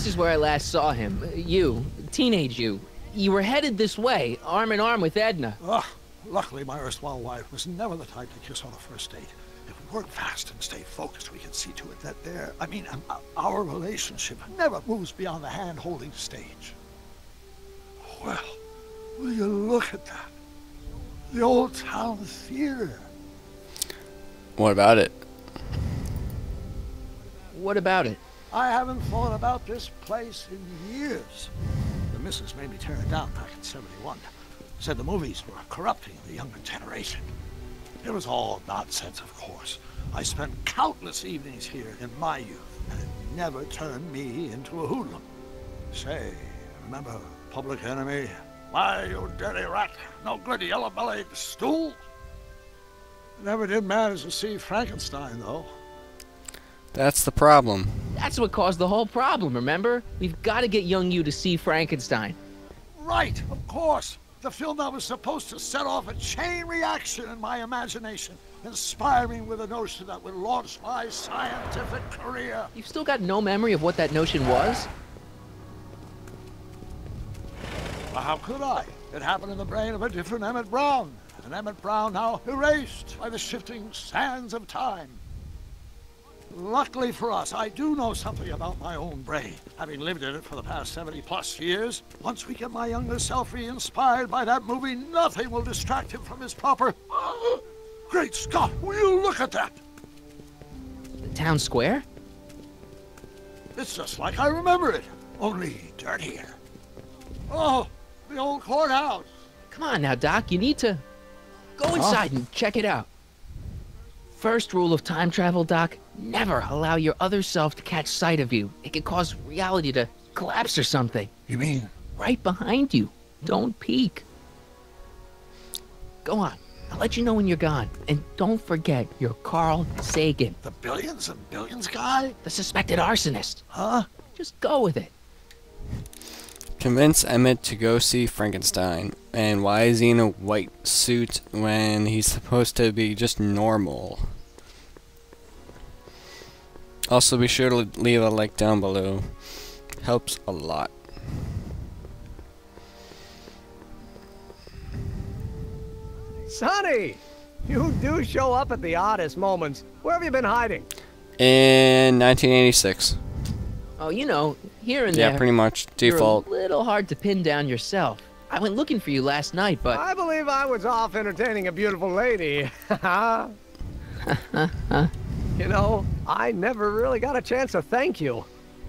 This is where I last saw him. You, teenage you. You were headed this way, arm in arm with Edna. Ugh. Luckily, my erstwhile wife was never the type to kiss on the first date. If we work fast and stay focused, we can see to it that our relationship never moves beyond the hand-holding stage. Well, will you look at that? The old town theater. What about it? What about it? I haven't thought about this place in years. The missus made me tear it down back in '71. Said the movies were corrupting the younger generation. It was all nonsense, of course. I spent countless evenings here in my youth, and it never turned me into a hoodlum. Say, remember Public Enemy? Why, you dirty rat, no good yellow-bellied stool? Never did manage to see Frankenstein, though. That's the problem. That's what caused the whole problem, remember? We've got to get young you to see Frankenstein. Right, of course. The film that was supposed to set off a chain reaction in my imagination, inspiring with a notion that would launch my scientific career. You've still got no memory of what that notion was? Well, how could I? It happened in the brain of a different Emmett Brown. An Emmett Brown now erased by the shifting sands of time. Luckily for us, I do know something about my own brain, having lived in it for the past 70+ years. Once we get my younger self re-inspired by that movie, nothing will distract him from his proper... Great Scott, will you look at that? The town square? It's just like I remember it, only dirtier. Oh, the old courthouse. Come on now, Doc, you need to go inside and check it out. First rule of time travel, Doc, never allow your other self to catch sight of you. It could cause reality to collapse or something. You mean? Right behind you. Don't peek. Go on. I'll let you know when you're gone. And don't forget, you're Carl Sagan. The billions and billions guy? The suspected arsonist. Huh? Just go with it. Convince Emmet to go see Frankenstein. And why is he in a white suit when he's supposed to be just normal? Also, be sure to leave a like down below. Helps a lot. Sonny! You do show up at the oddest moments. Where have you been hiding? In 1986. Oh, you know, here and there. Yeah, pretty much. Default. You're a little hard to pin down yourself. I went looking for you last night, but... I believe I was off entertaining a beautiful lady. You know, I never really got a chance to thank you.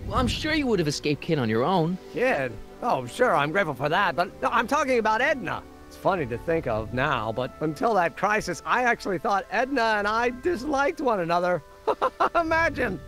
Well, I'm sure you would have escaped Kid on your own. Kid? Oh, sure, I'm grateful for that, but no, I'm talking about Edna. It's funny to think of now, but until that crisis, I actually thought Edna and I disliked one another. Imagine!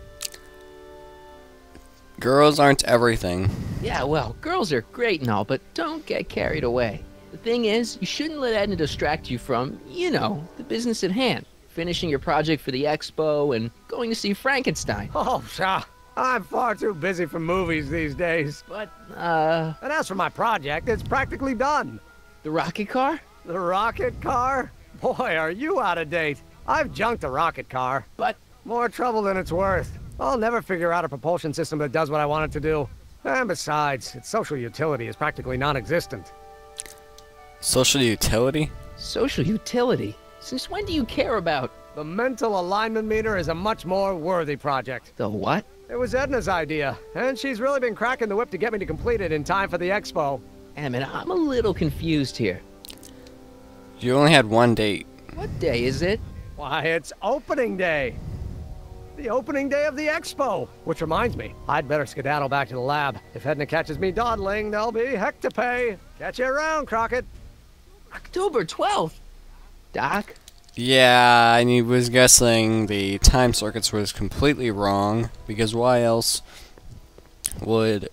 Girls aren't everything. Yeah, well, girls are great and all, but don't get carried away. The thing is, you shouldn't let Edna distract you from, you know, the business at hand. Finishing your project for the expo and going to see Frankenstein. Oh, pshaw. I'm far too busy for movies these days. But, And as for my project, it's practically done. the rocket car? The rocket car? Boy, are you out of date. I've junked the rocket car. But... more trouble than it's worth. I'll never figure out a propulsion system that does what I want it to do. And besides, its social utility is practically non-existent. Social utility? Social utility? Since when do you care about... The mental alignment meter is a much more worthy project. the what? It was Edna's idea, and she's really been cracking the whip to get me to complete it in time for the expo. Emmett, I'm a little confused here. You only had one date. What day is it? Why, it's opening day. The opening day of the expo. Which reminds me, I'd better skedaddle back to the lab. If Edna catches me dawdling, there'll be heck to pay. Catch you around, Crockett. October 12th. Doc? Yeah, and he was guessing the time circuits was completely wrong, because why else would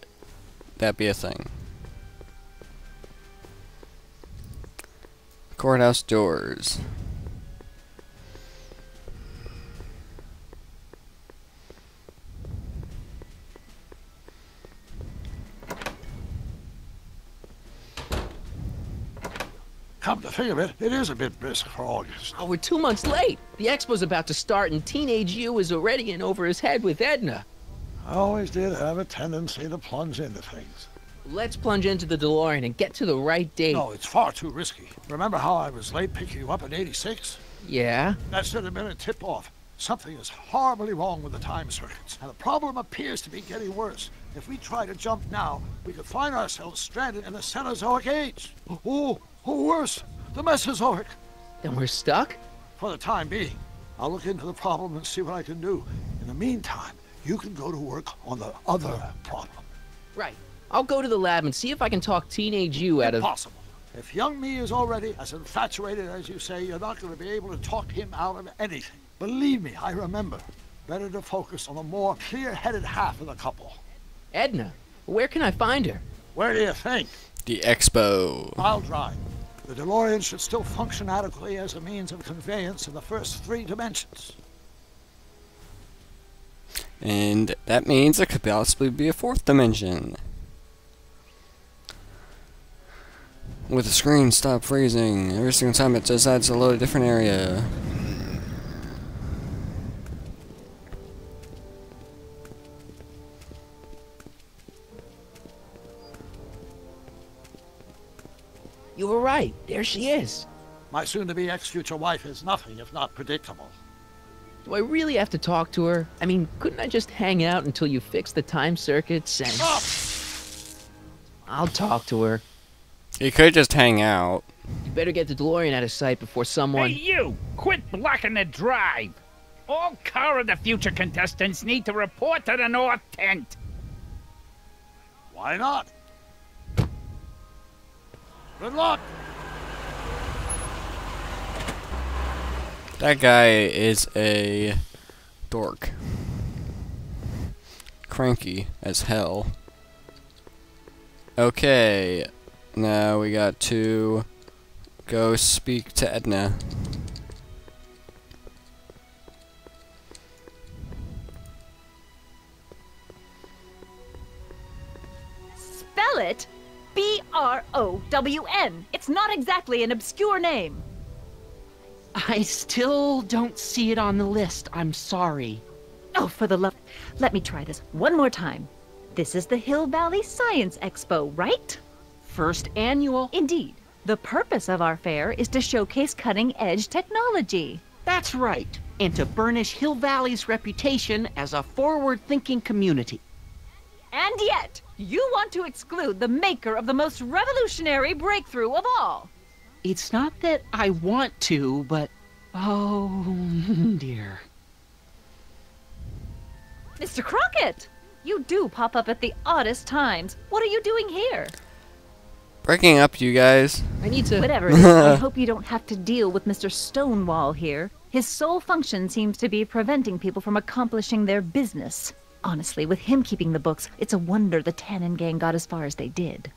that be a thing? Courthouse doors. Come to think of it, it is a bit brisk for August. Oh, we're 2 months late. The expo's about to start and teenage you is already in over his head with Edna. I always did have a tendency to plunge into things. Let's plunge into the DeLorean and get to the right date. No, it's far too risky. Remember how I was late picking you up in '86? Yeah? That should have been a tip-off. Something is horribly wrong with the time circuits, and the problem appears to be getting worse. If we try to jump now, we could find ourselves stranded in the Cenozoic age. Or worse, the Mesozoic. Then we're stuck? For the time being. I'll look into the problem and see what I can do. In the meantime, you can go to work on the other problem. Right. I'll go to the lab and see if I can talk teenage you out of... Impossible. If young me is already as infatuated as you say, you're not going to be able to talk him out of anything. Believe me, I remember. Better to focus on the more clear-headed half of the couple. Edna, where can I find her? Where do you think? The expo. I'll drive. The DeLorean should still function adequately as a means of conveyance in the first 3 dimensions. And that means it could possibly be a 4th dimension. With the screen stop freezing, every single time it decides to load a different area. You were right. There she is. My soon-to-be ex-future wife is nothing if not predictable. Do I really have to talk to her? I mean, couldn't I just hang out until you fix the time circuits and... Stop! I'll talk to her. You could just hang out. You better get the DeLorean out of sight before someone... Hey, you! Quit blocking the drive! All car of the future contestants need to report to the North Tent. Why not? Good luck! That guy is a dork. Cranky as hell. Okay, now we got to go speak to Edna. Spell it B-R-O-W-N. It's not exactly an obscure name. I still don't see it on the list. I'm sorry. Oh, for the love... Let me try this one more time. This is the Hill Valley Science Expo, right? First annual. Indeed. The purpose of our fair is to showcase cutting-edge technology. That's right. And to burnish Hill Valley's reputation as a forward-thinking community. And yet, you want to exclude the maker of the most revolutionary breakthrough of all. It's not that I want to, but... oh, dear. Mr. Crockett! You do pop up at the oddest times. What are you doing here? Breaking up, you guys. I need to... Whatever it is, I hope you don't have to deal with Mr. Stonewall here. His sole function seems to be preventing people from accomplishing their business. Honestly, with him keeping the books, it's a wonder the Tannen gang got as far as they did.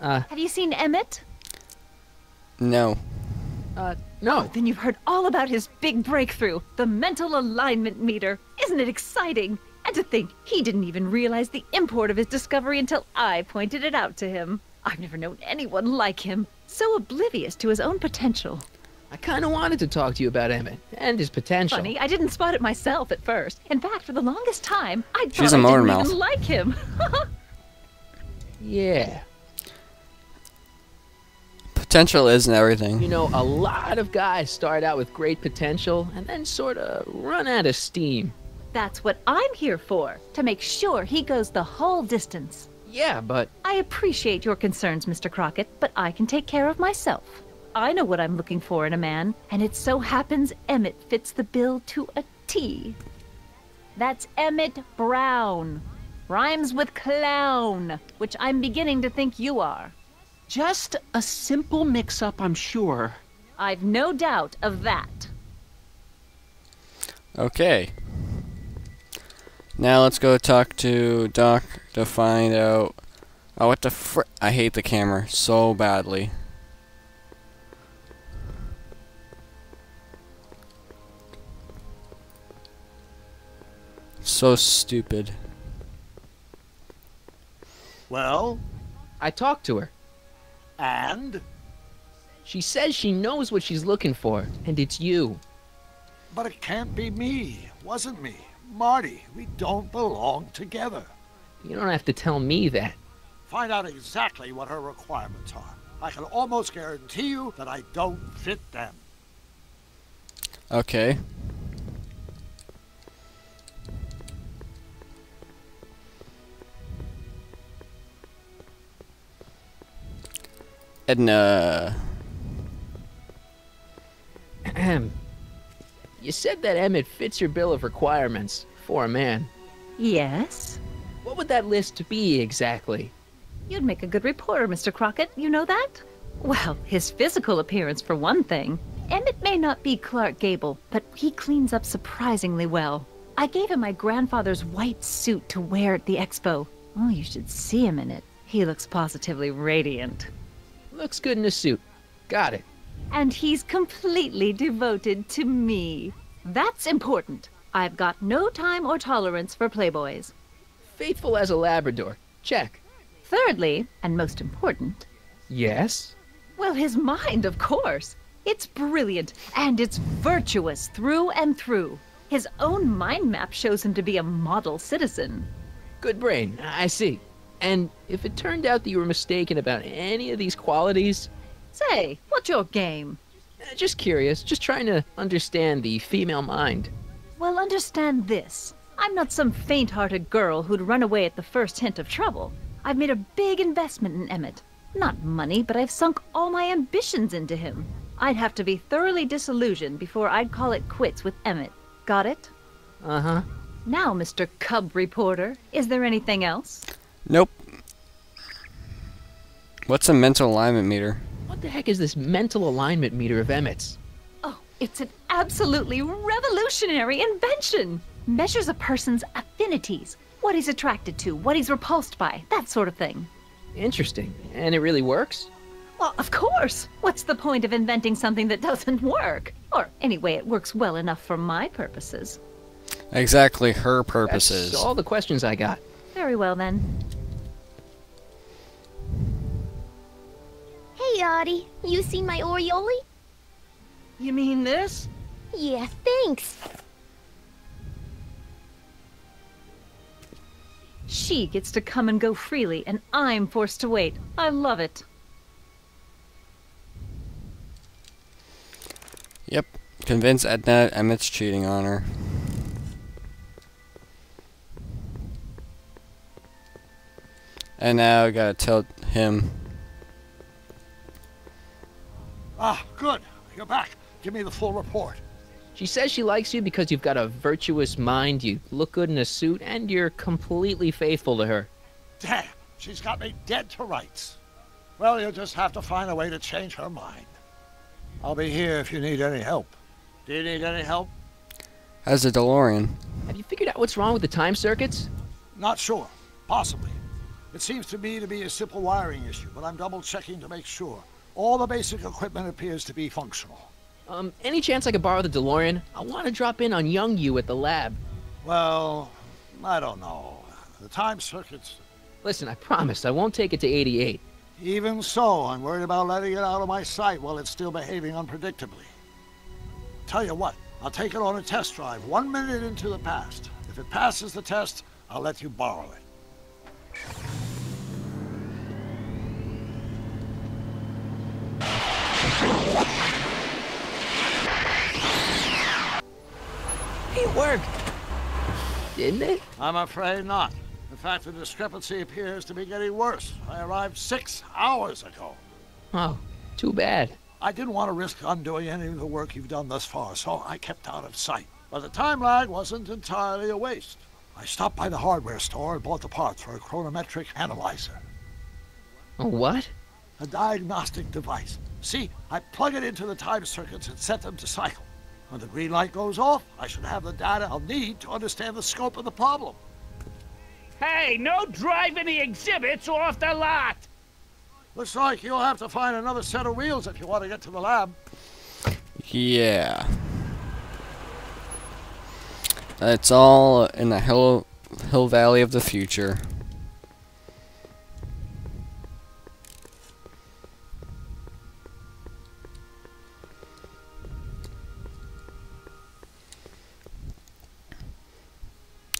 Have you seen Emmet? No. No. Then you've heard all about his big breakthrough, the mental alignment meter. Isn't it exciting? And to think, he didn't even realize the import of his discovery until I pointed it out to him. I've never known anyone like him, so oblivious to his own potential. I kind of wanted to talk to you about Emmet and his potential. Funny, I didn't spot it myself at first. In fact, for the longest time, I She's thought a I didn't motormouth. even like him. Yeah. Potential isn't everything. You know, a lot of guys start out with great potential and then sort of run out of steam. That's what I'm here for, to make sure he goes the whole distance. Yeah, but... I appreciate your concerns, Mr. Crockett, but I can take care of myself. I know what I'm looking for in a man, and it so happens Emmet fits the bill to a T. That's Emmet Brown. Rhymes with clown, which I'm beginning to think you are. Just a simple mix-up, I'm sure. I've no doubt of that. Okay. Now let's go talk to Doc to find out... oh, what the frick? I hate the camera so badly. So stupid. Well, I talked to her. and? She says she knows what she's looking for, and it's you. But it can't be me. Wasn't me. Marty, we don't belong together. You don't have to tell me that. Find out exactly what her requirements are. I can almost guarantee you that I don't fit them. Okay. Edna. Ahem. You said that Emmet fits your bill of requirements for a man. Yes? What would that list be exactly? You'd make a good reporter, Mr. Crockett. You know that? Well, his physical appearance, for one thing. Emmet may not be Clark Gable, but he cleans up surprisingly well. I gave him my grandfather's white suit to wear at the expo. Oh, you should see him in it. He looks positively radiant. Looks good in a suit. Got it. And he's completely devoted to me. That's important. I've got no time or tolerance for playboys. Faithful as a Labrador. Check. Thirdly, and most important, Yes? well, his mind, of course. It's brilliant, and it's virtuous through and through. His own mind map shows him to be a model citizen. Good brain. I see. And if it turned out that you were mistaken about any of these qualities, Say, what's your game? just curious, just trying to understand the female mind. Well, understand this. I'm not some faint-hearted girl who'd run away at the first hint of trouble. I've made a big investment in Emmet. Not money, but I've sunk all my ambitions into him. I'd have to be thoroughly disillusioned before I'd call it quits with Emmet. Got it? Uh-huh. Now, Mr. Cub Reporter, is there anything else? Nope. What's a mental alignment meter? What the heck is this mental alignment meter of Emmet's? Oh, it's an absolutely revolutionary invention! Measures a person's affinities, what he's attracted to, what he's repulsed by, that sort of thing. Interesting. And it really works? Well, of course! What's the point of inventing something that doesn't work? Or, anyway, it works well enough for my purposes. Exactly her purposes. That's all the questions I got. Very well, then. Hey, Audie, you seen my Oriole? You mean this? Yeah, thanks. She gets to come and go freely, and I'm forced to wait. I love it. Yep. Convince Edna Emmet's cheating on her. And now I gotta tell him. Ah, good. You're back. Give me the full report. She says she likes you because you've got a virtuous mind, you look good in a suit, and you're completely faithful to her. Damn, she's got me dead to rights. Well, you'll just have to find a way to change her mind. I'll be here if you need any help. Do you need any help? How's the DeLorean? Have you figured out what's wrong with the time circuits? Not sure. Possibly. It seems to me to be a simple wiring issue, but I'm double-checking to make sure. All the basic equipment appears to be functional. Any chance I could borrow the DeLorean? I want to drop in on young you at the lab. Well, I don't know. The time circuits... Listen, I promise I won't take it to 88. Even so, I'm worried about letting it out of my sight while it's still behaving unpredictably. Tell you what, I'll take it on a test drive 1 minute into the past. If it passes the test, I'll let you borrow it. It worked! Didn't it? I'm afraid not. In fact, the discrepancy appears to be getting worse. I arrived 6 hours ago. Oh, too bad. I didn't want to risk undoing any of the work you've done thus far, so I kept out of sight. But the time lag wasn't entirely a waste. I stopped by the hardware store and bought the parts for a chronometric analyzer. A what? A diagnostic device. See, I plug it into the time circuits and set them to cycle. When the green light goes off, I should have the data I'll need to understand the scope of the problem. Hey, no driving the exhibits off the lot! Looks like you'll have to find another set of wheels if you want to get to the lab. Yeah. It's all in the Hill Valley of the future.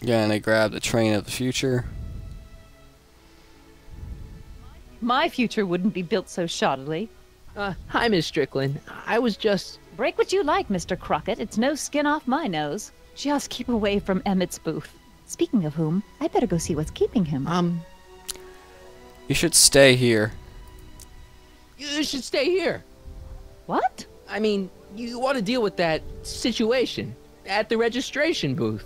Gonna grab the train of the future. My future wouldn't be built so shoddily. Hi, Miss Strickland. I was just... Break what you like, Mr. Crockett. It's no skin off my nose. Just keep away from Emmett's booth. Speaking of whom, I better go see what's keeping him. You should stay here. You should stay here. What? I mean, you want to deal with that situation at the registration booth.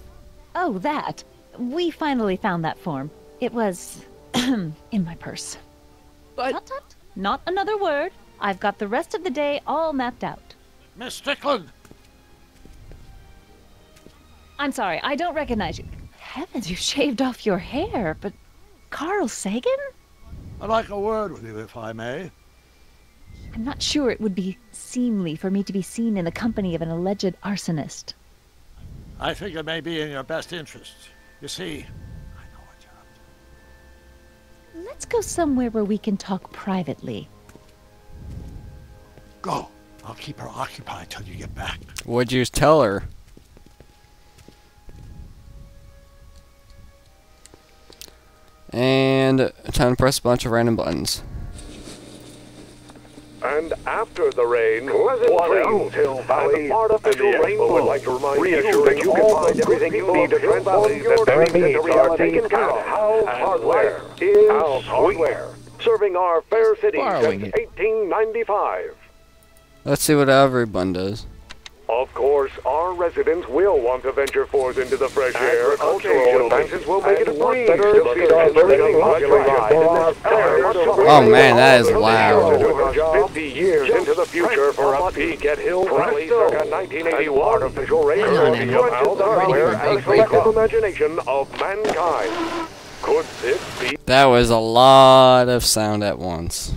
Oh, that. We finally found that form. It was... in my purse. But... Tut, tut. Not another word. I've got the rest of the day all mapped out. Miss Strickland! I'm sorry, I don't recognize you. Heavens, you shaved off your hair, but... Carl Sagan? I'd like a word with you, if I may. I'm not sure it would be seemly for me to be seen in the company of an alleged arsonist. I think it may be in your best interest. You see, I know what you're up to. Let's go somewhere where we can talk privately. Go. I'll keep her occupied till you get back. What'd you tell her? And time to press a bunch of random buttons. And after the rain, pleasant dreams, Hill Valley, and artificial rainbow would like to remind you that you can find everything you need to transform your dreams are taken care of. House Hardware is House Hardware, serving our fair city since 1895. Let's see what every button does. Of course, our residents will want to venture forth into the fresh air. Agricultural advances will make it a breeze to feed our living Oh man, that is loud. 50 years into the future for a peek at Hill Valley circa 1981. Artificial rain and the collective imagination of mankind. Could this be? That was a lot of sound at once.